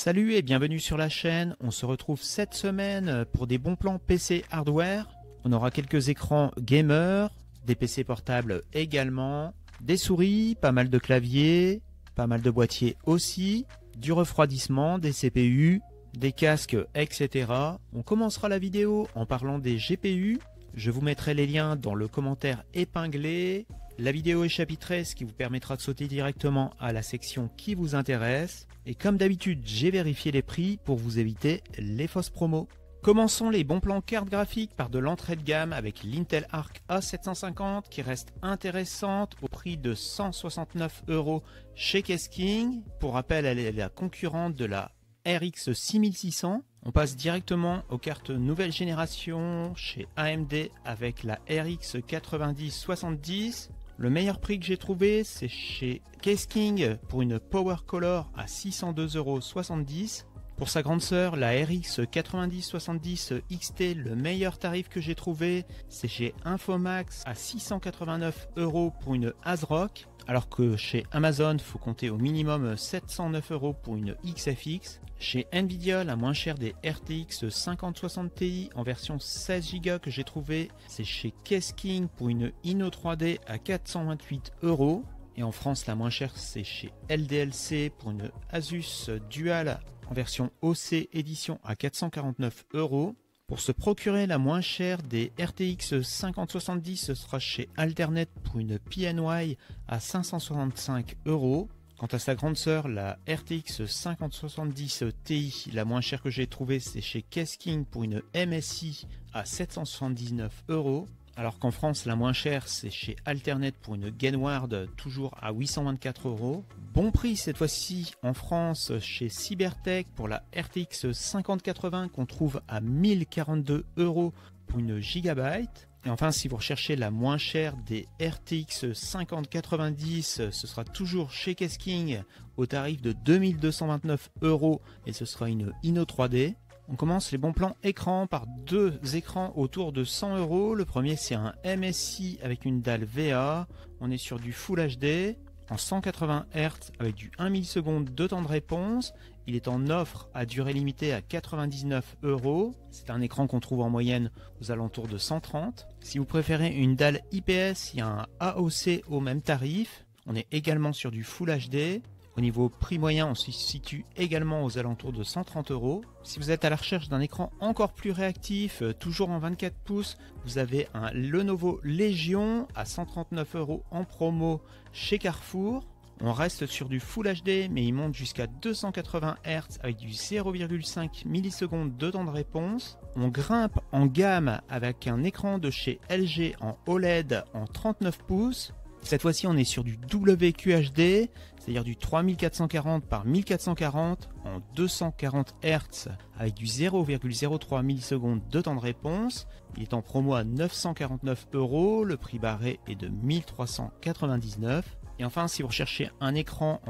Salut et bienvenue sur la chaîne. On se retrouve cette semaine pour des bons plans PC hardware. On aura quelques écrans gamer, des PC portables également, des souris, pas mal de claviers, pas mal de boîtiers aussi, du refroidissement, des CPU, des casques, etc. On commencera la vidéo en parlant des GPU. Je vous mettrai les liens dans le commentaire épinglé. La vidéo est chapitrée, ce qui vous permettra de sauter directement à la section qui vous intéresse. Et comme d'habitude, j'ai vérifié les prix pour vous éviter les fausses promos. Commençons les bons plans cartes graphiques par de l'entrée de gamme avec l'Intel Arc A750 qui reste intéressante au prix de 169 € chez Kesking. Pour rappel, elle est la concurrente de la RX 6600. On passe directement aux cartes nouvelle génération chez AMD avec la RX 9070. Le meilleur prix que j'ai trouvé, c'est chez Kesking pour une Power Color à 602,70 €. Pour sa grande sœur, la RX 9070 XT, le meilleur tarif que j'ai trouvé, c'est chez Infomax à 689 € pour une ASRock. Alors que chez Amazon, il faut compter au minimum 709 € pour une XFX. Chez Nvidia, la moins chère des RTX 5060 Ti en version 16 Go que j'ai trouvé, c'est chez Kesking pour une Inno 3D à 428 €. Et en France, la moins chère, c'est chez LDLC pour une Asus Dual en version OC édition à 449 €. Pour se procurer la moins chère des RTX 5070, ce sera chez Alternet pour une PNY à 565 €. Quant à sa grande sœur, la RTX 5070 Ti, la moins chère que j'ai trouvée, c'est chez Kesking pour une MSI à 779 €. Alors qu'en France, la moins chère, c'est chez Alternet pour une Gainward, toujours à 824 €. Bon prix cette fois-ci en France chez Cybertech pour la RTX 5080 qu'on trouve à 1042 € pour une Gigabyte. Et enfin, si vous recherchez la moins chère des RTX 5090, ce sera toujours chez Kesking au tarif de 2229 € et ce sera une Inno 3D. On commence les bons plans écran par deux écrans autour de 100 €. Le premier, c'est un MSI avec une dalle VA. On est sur du Full HD en 180 Hz avec du 1 milliseconde de temps de réponse. Il est en offre à durée limitée à 99 €. C'est un écran qu'on trouve en moyenne aux alentours de 130. Si vous préférez une dalle IPS, il y a un AOC au même tarif. On est également sur du Full HD. Au niveau prix moyen, on se situe également aux alentours de 130 €. Si vous êtes à la recherche d'un écran encore plus réactif, toujours en 24 pouces, vous avez un Lenovo Legion à 139 € en promo chez Carrefour. On reste sur du Full HD, mais il monte jusqu'à 280 Hz avec du 0,5 millisecondes de temps de réponse. On grimpe en gamme avec un écran de chez LG en OLED en 39 pouces. Cette fois-ci, on est sur du WQHD, c'est-à-dire du 3440 par 1440 en 240 Hz avec du 0,03 millisecondes de temps de réponse. Il est en promo à 949 €, le prix barré est de 1399 €. Et enfin, si vous recherchez un écran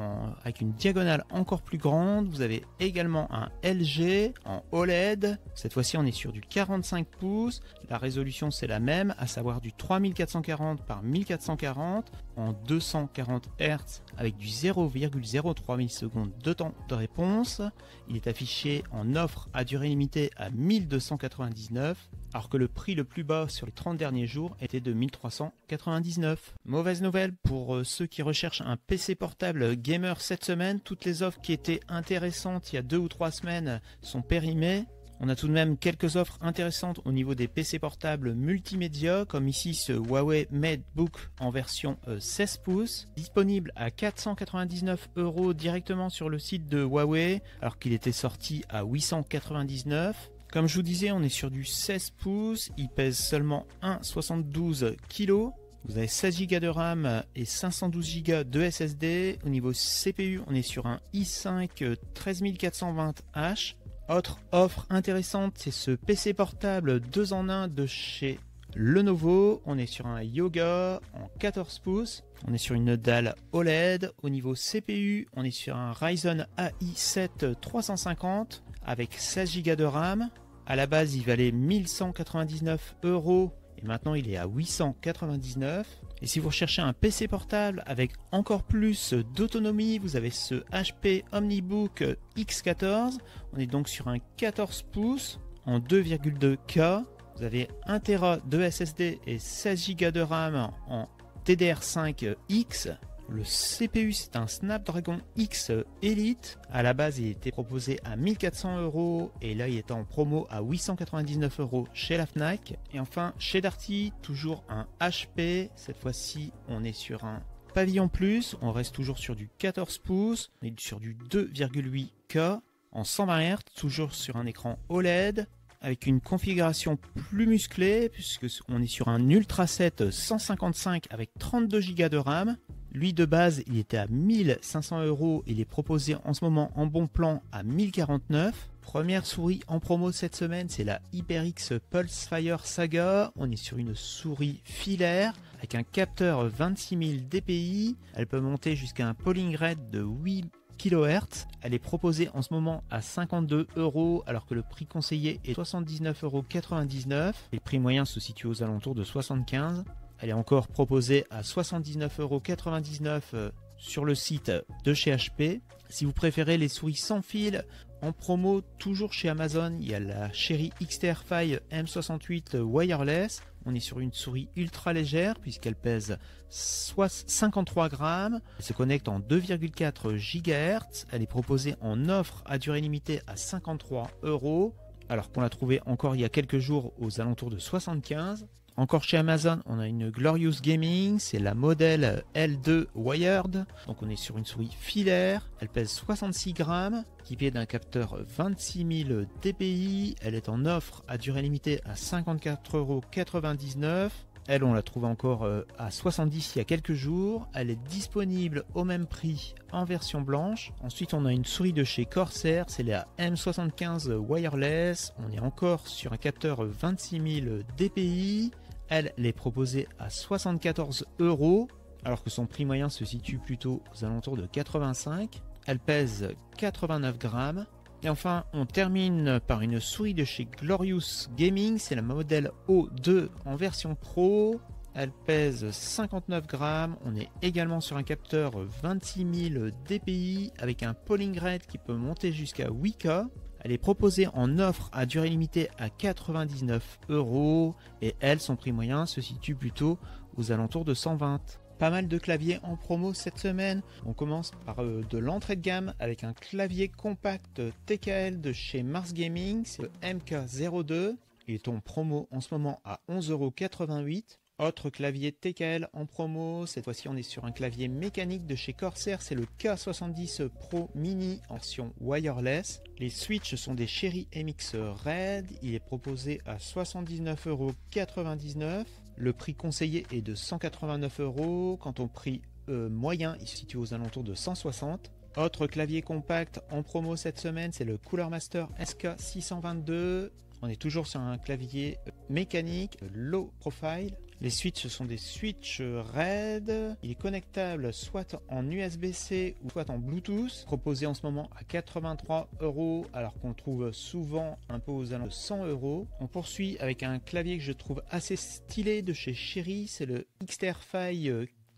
avec une diagonale encore plus grande, vous avez également un LG en OLED. Cette fois-ci, on est sur du 45 pouces. La résolution, c'est la même, à savoir du 3440 par 1440 en 240 Hz avec du 0,03 millisecondes de temps de réponse. Il est affiché en offre à durée limitée à 1299 €, alors que le prix le plus bas sur les 30 derniers jours était de 1399 €. Mauvaise nouvelle pour ceux qui recherchent un PC portable gamer cette semaine. Toutes les offres qui étaient intéressantes il y a 2 ou 3 semaines sont périmées. On a tout de même quelques offres intéressantes au niveau des PC portables multimédia, comme ici ce Huawei MateBook en version 16 pouces, disponible à 499 € directement sur le site de Huawei, alors qu'il était sorti à 899 €. Comme je vous disais, on est sur du 16 pouces, il pèse seulement 1,72 kg. Vous avez 16 Go de RAM et 512 Go de SSD. Au niveau CPU, on est sur un i5 13420H. Autre offre intéressante, c'est ce PC portable 2 en 1 de chez Lenovo. On est sur un Yoga en 14 pouces. On est sur une dalle OLED. Au niveau CPU, on est sur un Ryzen AI7 350 avec 16 Go de RAM. À la base, il valait 1199 € et maintenant il est à 899. Et si vous recherchez un PC portable avec encore plus d'autonomie, vous avez ce HP OmniBook X14. On est donc sur un 14 pouces en 2,2K. Vous avez 1 Tera de SSD et 16 Go de RAM en DDR5X. Le CPU, c'est un Snapdragon X Elite. À la base, il était proposé à 1400 € et là, il est en promo à 899 € chez la Fnac. Et enfin, chez Darty, toujours un HP. Cette fois-ci, on est sur un Pavillon Plus. On reste toujours sur du 14 pouces. On est sur du 2,8K en 120 Hz, toujours sur un écran OLED, avec une configuration plus musclée, puisque on est sur un Ultra 7 155 avec 32 Go de RAM. Lui de base, il était à 1500 €, il est proposé en ce moment en bon plan à 1049. Première souris en promo cette semaine, c'est la HyperX Pulsefire Saga. On est sur une souris filaire avec un capteur 26000 dpi. Elle peut monter jusqu'à un polling rate de 8 kHz. Elle est proposée en ce moment à 52 € alors que le prix conseillé est 79,99 €. Les prix moyens se situent aux alentours de 75 €. Elle est encore proposée à 79,99 € sur le site de chez HP. Si vous préférez les souris sans fil, en promo toujours chez Amazon, il y a la Cherry XTR Fi M68 Wireless. On est sur une souris ultra légère puisqu'elle pèse 53 grammes. Elle se connecte en 2,4 GHz. Elle est proposée en offre à durée limitée à 53 € alors qu'on l'a trouvée encore il y a quelques jours aux alentours de 75 €. Encore chez Amazon, on a une Glorious Gaming, c'est la modèle L2 Wired. Donc on est sur une souris filaire, elle pèse 66 grammes, équipée d'un capteur 26000 dpi. Elle est en offre à durée limitée à 54,99 €. Elle, on la trouve encore à 70 il y a quelques jours. Elle est disponible au même prix en version blanche. Ensuite, on a une souris de chez Corsair, c'est la M75 Wireless. On est encore sur un capteur 26000 dpi. Elle est proposée à 74 €, alors que son prix moyen se situe plutôt aux alentours de 85. Elle pèse 89 grammes. Et enfin, on termine par une souris de chez Glorious Gaming, c'est la modèle O2 en version Pro. Elle pèse 59 grammes, on est également sur un capteur 26000 dpi avec un polling rate qui peut monter jusqu'à 8K. Elle est proposée en offre à durée limitée à 99 € et elle, son prix moyen se situe plutôt aux alentours de 120. Pas mal de claviers en promo cette semaine. On commence par de l'entrée de gamme avec un clavier compact TKL de chez Mars Gaming, c'est le MK02. Il est en promo en ce moment à 11,88 €. Autre clavier TKL en promo, cette fois-ci on est sur un clavier mécanique de chez Corsair, c'est le K70 Pro Mini en version wireless. Les switches sont des Cherry MX Red, il est proposé à 79,99 €. Le prix conseillé est de 189 €, quant au prix moyen il se situe aux alentours de 160 €. Autre clavier compact en promo cette semaine, c'est le Cooler Master SK622. On est toujours sur un clavier mécanique low profile. Les switches sont des switches RAID. Il est connectable soit en USB-C ou soit en Bluetooth. Proposé en ce moment à 83 € alors qu'on le trouve souvent un peu aux alentours de 100 €. On poursuit avec un clavier que je trouve assez stylé de chez Cherry. C'est le XTR Fi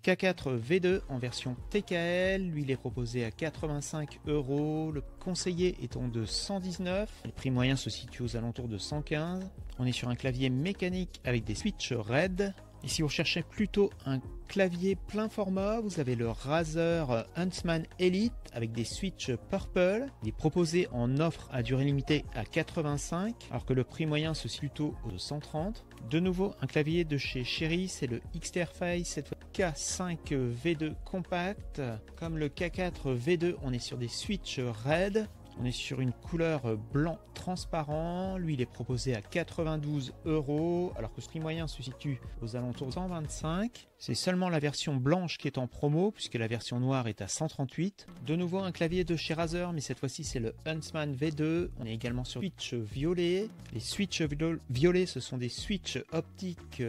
K4 V2 en version TKL, lui il est proposé à 85 €, le conseillé étant de 119, le prix moyen se situe aux alentours de 115. On est sur un clavier mécanique avec des switches RAID. Et si vous recherchez plutôt un clavier plein format, vous avez le Razer Huntsman Elite avec des switches Purple. Il est proposé en offre à durée limitée à 85, alors que le prix moyen se situe plutôt aux 130. De nouveau, un clavier de chez Cherry, c'est le XTR Fi, cette fois K5 V2 compact. Comme le K4 V2, on est sur des switches RAID. On est sur une couleur blanc transparent. Lui, il est proposé à 92 €, alors que ce prix moyen se situe aux alentours de 125. C'est seulement la version blanche qui est en promo, puisque la version noire est à 138. De nouveau, un clavier de chez Razer, mais cette fois-ci, c'est le Huntsman V2. On est également sur switch violet. Les switches violets, ce sont des switches optiques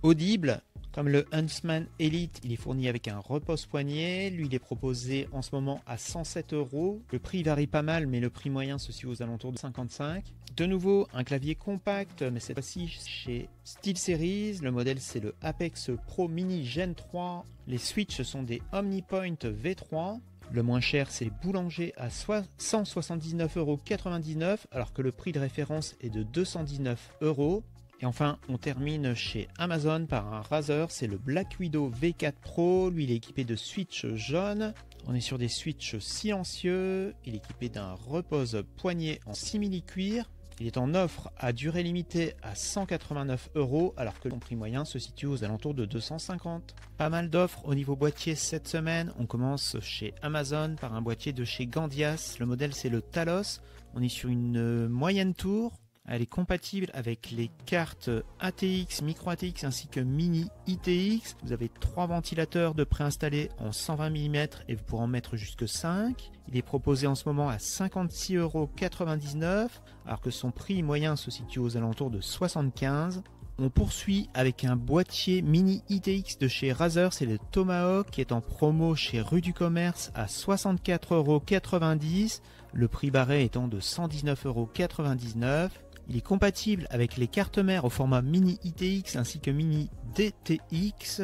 audibles Comme le Huntsman Elite, il est fourni avec un repose-poignet. Lui, il est proposé en ce moment à 107 €. Le prix varie pas mal, mais le prix moyen se situe aux alentours de 55. De nouveau, un clavier compact, mais cette fois-ci chez SteelSeries. Le modèle, c'est le Apex Pro Mini Gen 3. Les switches sont des OmniPoint V3. Le moins cher, c'est Boulanger à 179,99 €, alors que le prix de référence est de 219 €. Et enfin, on termine chez Amazon par un Razer, c'est le Black Widow V4 Pro. Lui, il est équipé de switch jaune. On est sur des switches silencieux. Il est équipé d'un repose-poignet en simili-cuir. Il est en offre à durée limitée à 189 €, alors que son prix moyen se situe aux alentours de 250. Pas mal d'offres au niveau boîtier cette semaine. On commence chez Amazon par un boîtier de chez Gandias. Le modèle, c'est le Talos. On est sur une moyenne tour. Elle est compatible avec les cartes ATX, Micro ATX ainsi que Mini ITX. Vous avez 3 ventilateurs de préinstallés en 120 mm et vous pourrez en mettre jusque 5. Il est proposé en ce moment à 56,99 €, alors que son prix moyen se situe aux alentours de 75. On poursuit avec un boîtier Mini ITX de chez Razer, c'est le Tomahawk qui est en promo chez Rue du Commerce à 64,90 €, le prix barré étant de 119,99 €. Il est compatible avec les cartes mères au format Mini ITX ainsi que Mini DTX.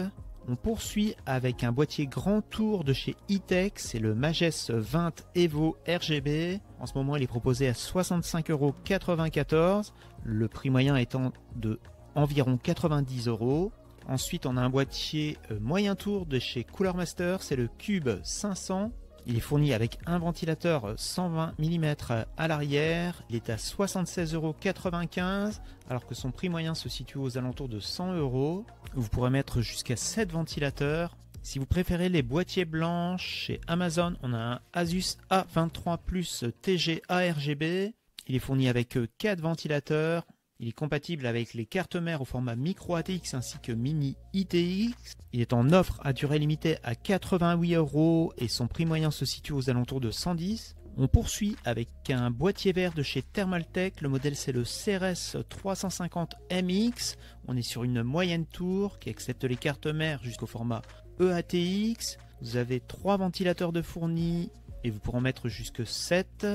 On poursuit avec un boîtier grand tour de chez E-Tech, c'est le Magess 20 Evo RGB. En ce moment, il est proposé à 65,94 €, le prix moyen étant de environ 90 €. Ensuite, on a un boîtier moyen tour de chez Cooler Master, c'est le Cube 500. Il est fourni avec un ventilateur 120 mm à l'arrière. Il est à 76,95 €, alors que son prix moyen se situe aux alentours de 100 €. Vous pourrez mettre jusqu'à 7 ventilateurs. Si vous préférez les boîtiers blancs, chez Amazon, on a un Asus A23 Plus TG ARGB. Il est fourni avec 4 ventilateurs. Il est compatible avec les cartes mères au format Micro ATX ainsi que Mini ITX. Il est en offre à durée limitée à 88 € et son prix moyen se situe aux alentours de 110. On poursuit avec un boîtier vert de chez Thermaltake. Le modèle, c'est le CRS 350 MX. On est sur une moyenne tour qui accepte les cartes mères jusqu'au format EATX. Vous avez 3 ventilateurs de fournis et vous pourrez en mettre jusque 7.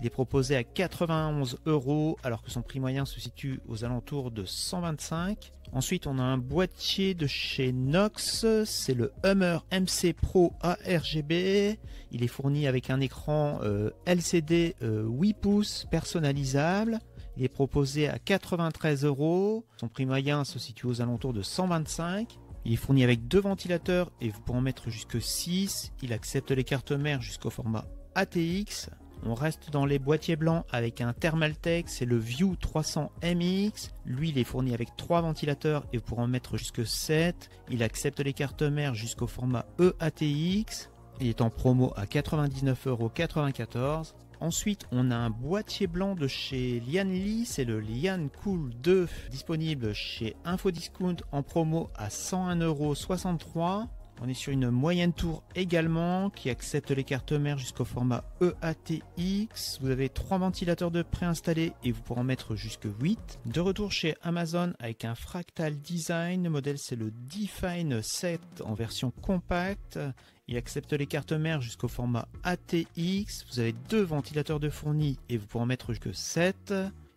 Il est proposé à 91 € alors que son prix moyen se situe aux alentours de 125. Ensuite, on a un boîtier de chez Knox, c'est le Hummer MC Pro ARGB. Il est fourni avec un écran LCD 8 pouces personnalisable. Il est proposé à 93 €. Son prix moyen se situe aux alentours de 125. Il est fourni avec 2 ventilateurs et vous pourrez en mettre jusque 6. Il accepte les cartes mères jusqu'au format ATX. On reste dans les boîtiers blancs avec un Thermaltake, c'est le View 300 MX. Lui, il est fourni avec 3 ventilateurs et vous pourrez en mettre jusque 7. Il accepte les cartes mères jusqu'au format EATX. Il est en promo à 99,94 €. Ensuite, on a un boîtier blanc de chez Lianli, c'est le Lian Cool 2, disponible chez Infodiscount en promo à 101,63 €. On est sur une moyenne tour également qui accepte les cartes mères jusqu'au format EATX. Vous avez 3 ventilateurs de préinstallés et vous pourrez en mettre jusque 8. De retour chez Amazon avec un Fractal Design. Le modèle, c'est le Define 7 en version compacte. Il accepte les cartes mères jusqu'au format ATX. Vous avez 2 ventilateurs de fournis et vous pourrez en mettre jusque 7.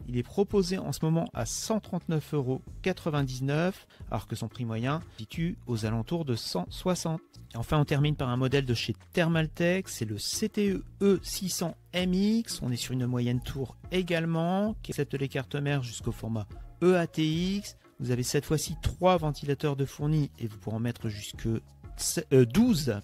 Il est proposé en ce moment à 139,99 €, alors que son prix moyen se situe aux alentours de 160. Et enfin, on termine par un modèle de chez Thermaltake, c'est le CTE E600 MX. On est sur une moyenne tour également, qui accepte les cartes mères jusqu'au format EATX. Vous avez cette fois-ci 3 ventilateurs de fournis et vous pourrez en mettre jusque 12.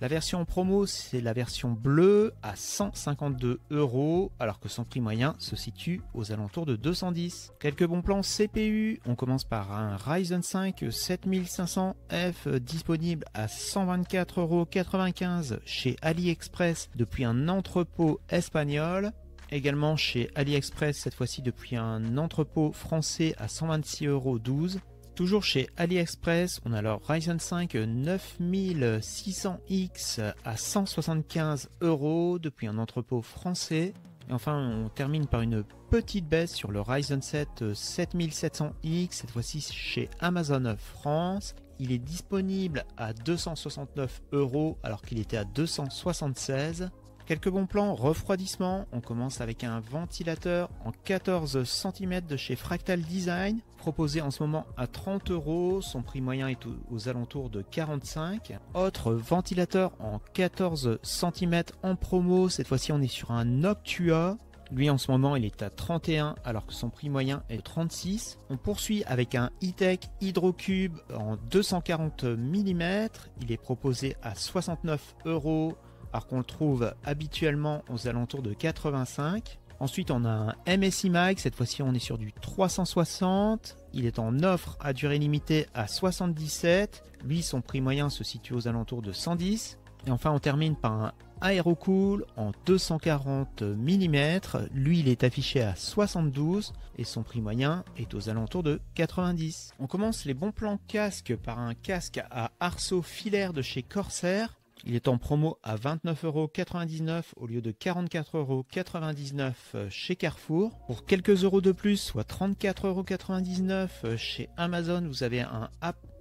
La version en promo, c'est la version bleue à 152 €, alors que son prix moyen se situe aux alentours de 210. Quelques bons plans CPU. On commence par un Ryzen 5 7500F disponible à 124,95 € chez AliExpress depuis un entrepôt espagnol. Également chez AliExpress, cette fois-ci depuis un entrepôt français à 126,12 €. Toujours chez AliExpress, on a alors Ryzen 5 9600X à 175 € depuis un entrepôt français. Et enfin, on termine par une petite baisse sur le Ryzen 7 7700X, cette fois-ci chez Amazon France. Il est disponible à 269 € alors qu'il était à 276. Quelques bons plans refroidissement. On commence avec un ventilateur en 14 cm de chez Fractal Design, proposé en ce moment à 30 €. Son prix moyen est aux alentours de 45. Autre ventilateur en 14 cm en promo. Cette fois-ci, on est sur un Noctua. Lui, en ce moment, il est à 31 alors que son prix moyen est 36. On poursuit avec un E-Tech Hydrocube en 240 mm. Il est proposé à 69 € alors qu'on le trouve habituellement aux alentours de 85. Ensuite, on a un MSI Mag. Cette fois-ci, on est sur du 360. Il est en offre à durée limitée à 77. Lui, son prix moyen se situe aux alentours de 110. Et enfin, on termine par un Aerocool en 240 mm. Lui, il est affiché à 72 et son prix moyen est aux alentours de 90. On commence les bons plans casque par un casque à arceau filaire de chez Corsair. Il est en promo à 29,99 € au lieu de 44,99 € chez Carrefour. Pour quelques euros de plus, soit 34,99 € chez Amazon, vous avez un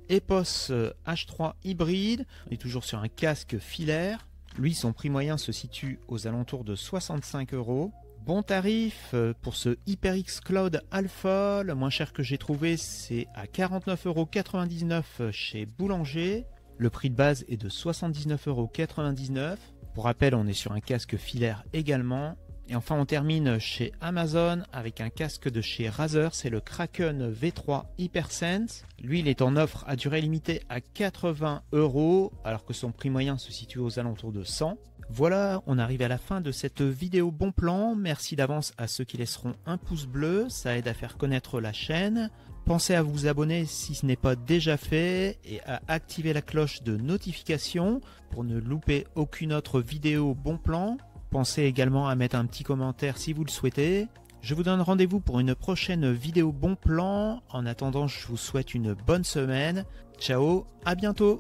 Epos H3 hybride. On est toujours sur un casque filaire. Lui, son prix moyen se situe aux alentours de 65 €. Bon tarif pour ce HyperX Cloud Alpha. Le moins cher que j'ai trouvé, c'est à 49,99 € chez Boulanger. Le prix de base est de 79,99 €. Pour rappel, on est sur un casque filaire également. Et enfin, on termine chez Amazon avec un casque de chez Razer. C'est le Kraken V3 HyperSense. Lui, il est en offre à durée limitée à 80 € alors que son prix moyen se situe aux alentours de 100. Voilà, on arrive à la fin de cette vidéo bon plan. Merci d'avance à ceux qui laisseront un pouce bleu, ça aide à faire connaître la chaîne. Pensez à vous abonner si ce n'est pas déjà fait et à activer la cloche de notification pour ne louper aucune autre vidéo bon plan. Pensez également à mettre un petit commentaire si vous le souhaitez. Je vous donne rendez-vous pour une prochaine vidéo bon plan. En attendant, je vous souhaite une bonne semaine. Ciao, à bientôt!